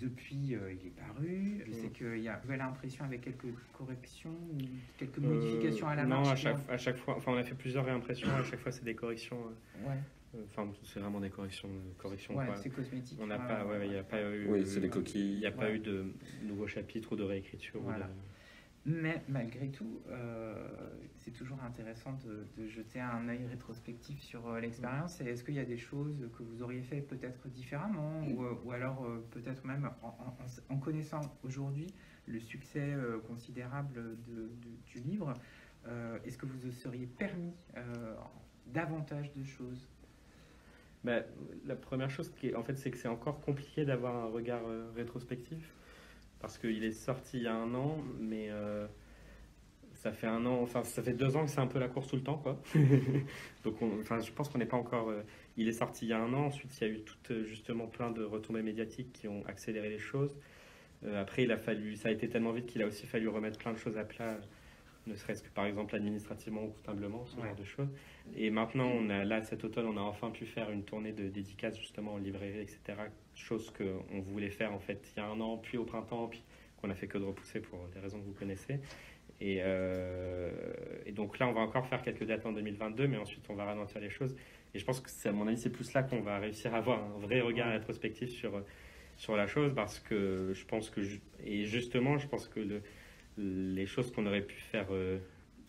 depuis, il est paru. Je sais qu'il y a une nouvelle impression avec quelques corrections, quelques modifications à la Non, marge. à chaque fois, enfin on a fait plusieurs réimpressions, à chaque fois c'est des corrections. Ouais, Enfin, c'est vraiment des corrections, ouais, quoi. c'est cosmétique. On n'a pas, il n'y a pas eu, Oui, c'est des coquilles. il n'y a pas eu de nouveaux chapitres ou de réécriture. Voilà. Mais malgré tout, c'est toujours intéressant de jeter un œil rétrospectif sur l'expérience. Et est-ce qu'il y a des choses que vous auriez fait peut-être différemment ou alors peut-être même en connaissant aujourd'hui le succès considérable du livre, est-ce que vous vous seriez permis davantage de choses? Bah, la première chose, en fait, c'est que c'est encore compliqué d'avoir un regard rétrospectif. Parce qu'il est sorti il y a un an, mais ça fait un an, enfin ça fait 2 ans que c'est un peu la course tout le temps, quoi. Donc je pense qu'on n'est pas encore... il est sorti il y a un an, ensuite il y a eu justement plein de retombées médiatiques qui ont accéléré les choses. Après, ça a été tellement vite qu'il a aussi fallu remettre plein de choses à plat, ne serait-ce que par exemple administrativement ou comptablement, ce genre de choses. Et maintenant, là cet automne, on a enfin pu faire une tournée de dédicaces justement en librairie, etc. Chose qu'on voulait faire en fait il y a un an, puis au printemps, puis qu'on a fait que de repousser pour des raisons que vous connaissez. Et donc là, on va encore faire quelques dates en 2022, mais ensuite on va ralentir les choses. Et je pense que à mon avis, c'est plus là qu'on va réussir à avoir un vrai regard rétrospectif sur la chose, parce que je pense que, et justement, je pense que les choses qu'on aurait pu faire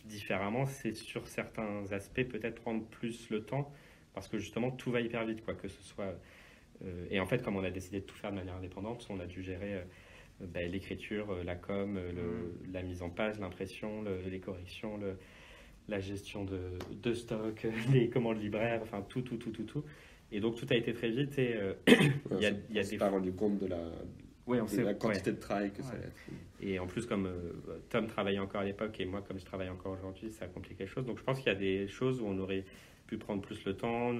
différemment, c'est sur certains aspects peut-être prendre plus le temps, parce que justement tout va hyper vite, quoi, que ce soit et en fait, comme on a décidé de tout faire de manière indépendante, on a dû gérer l'écriture, la com, la mise en page, l'impression, les corrections, la gestion de stock, les commandes libraires, enfin tout. Et donc tout a été très vite et on ne s'est pas rendu compte de la quantité de travail que ça allait être. Et en plus, comme Tom travaillait encore à l'époque et moi, comme je travaille encore aujourd'hui, ça complique les choses. Donc je pense qu'il y a des choses où on aurait pu prendre plus le temps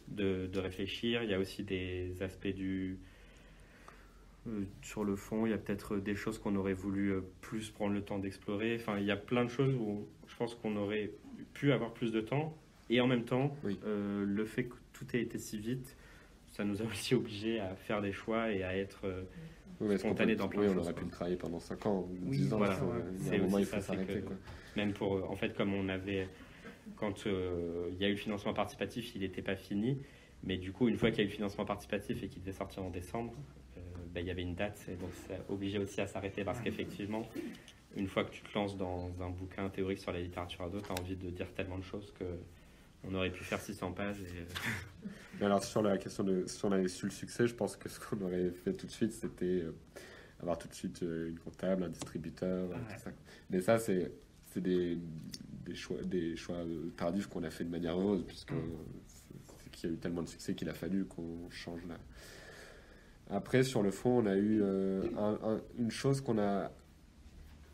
de réfléchir. Il y a aussi des aspects sur le fond, il y a peut-être des choses qu'on aurait voulu plus prendre le temps d'explorer. Enfin, il y a plein de choses où je pense qu'on aurait pu avoir plus de temps. Et en même temps, le fait que tout ait été si vite, ça nous a aussi obligés à faire des choix et à être spontanés dans plein de choses. On aurait pu le travailler pendant 5 ans, 10 ans. Voilà. Il y a un moment, il faut s'arrêter. Même en fait, comme on avait... Quand il y a eu le financement participatif, il n'était pas fini. Mais du coup, une fois qu'il y a eu le financement participatif et qu'il devait sortir en décembre, il y avait une date. Et donc, ça obligé aussi à s'arrêter parce qu'effectivement, une fois que tu te lances dans un bouquin théorique sur la littérature ado, tu as envie de dire tellement de choses qu'on aurait pu faire 600 pages. Mais alors, sur la question de si on avait su le succès, je pense que ce qu'on aurait fait tout de suite, c'était avoir tout de suite une comptable, un distributeur, tout ça. Mais ça, c'est des choix tardifs qu'on a fait de manière heureuse, puisque c'est qu'il y a eu tellement de succès qu'il a fallu qu'on change là. Après, sur le fond, on a eu une chose qu'on a...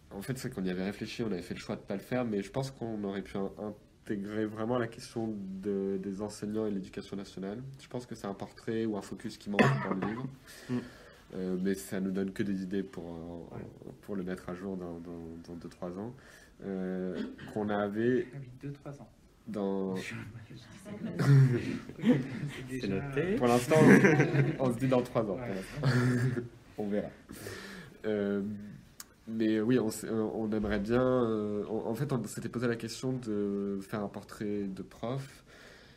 En fait, c'est qu'on y avait réfléchi, on avait fait le choix de ne pas le faire, mais je pense qu'on aurait pu intégrer vraiment la question des enseignants et de l'éducation nationale. Je pense que c'est un portrait ou un focus qui manque dans le livre. Mais ça nous donne que des idées pour le mettre à jour dans 2-3 ans. Qu'on avait... 2-3 ans. C'est noté. Pour l'instant, on se dit dans 3 ans. On verra. Mais oui, on aimerait bien... en fait, on s'était posé la question de faire un portrait de prof.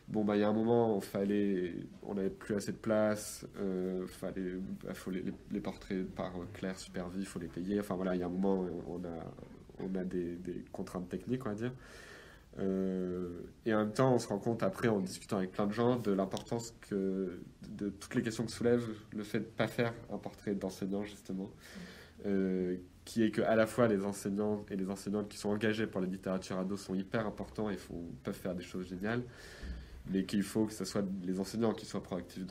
Bon, il y a un moment, on n'avait plus assez de place. Faut les portraits par Claire Supervie, il faut les payer. Enfin voilà, il y a un moment, on a des contraintes techniques, on va dire. Et en même temps, on se rend compte après, en discutant avec plein de gens, de l'importance de toutes les questions que soulève le fait de ne pas faire un portrait d'enseignant, justement, qui est qu'à la fois les enseignants et les enseignantes qui sont engagés pour la littérature ado sont hyper importants et peuvent faire des choses géniales, mais qu'il faut que ce soit les enseignants qui soient proactifs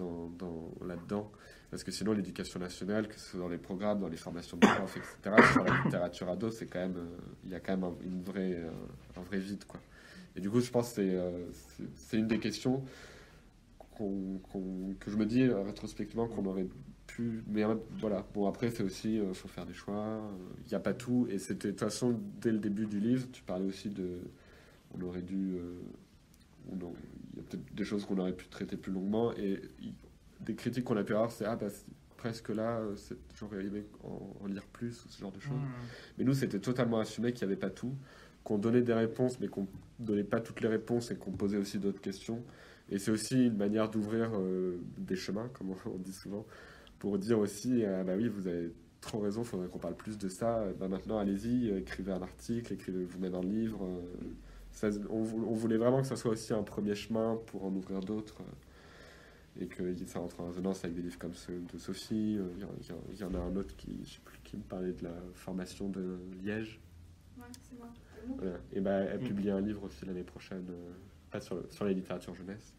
là-dedans, parce que sinon l'éducation nationale, que ce soit dans les programmes, dans les formations de profs, etc., sur la littérature ado, c'est quand même, il y a quand même un vrai vide, quoi. Et du coup, je pense que c'est une des questions que je me dis rétrospectivement qu'on aurait pu... Mais voilà, bon après, c'est aussi, il faut faire des choix, il n'y a pas tout. Et c'était, de toute façon, dès le début du livre, tu parlais aussi on aurait dû... il y a peut-être des choses qu'on aurait pu traiter plus longuement. Et des critiques qu'on a pu avoir, c'est presque là, j'aurais aimé en lire plus, ou ce genre de choses. Mais nous, c'était totalement assumé qu'il n'y avait pas tout, qu'on donnait des réponses, mais qu'on ne donnait pas toutes les réponses et qu'on posait aussi d'autres questions. Et c'est aussi une manière d'ouvrir des chemins, comme on dit souvent, pour dire aussi, bah oui, vous avez trop raison, il faudrait qu'on parle plus de ça. Bah maintenant, allez-y, écrivez un article, écrivez vous-même un livre. On voulait vraiment que ça soit aussi un premier chemin pour en ouvrir d'autres. Et que ça entre en résonance avec des livres comme ceux de Sophie. Il y en a un autre je sais plus, qui me parlait de la formation de Liège. Ouais, c'est moi. Voilà. Et bah, elle publie un livre aussi l'année prochaine, pas sur les littératures jeunesse.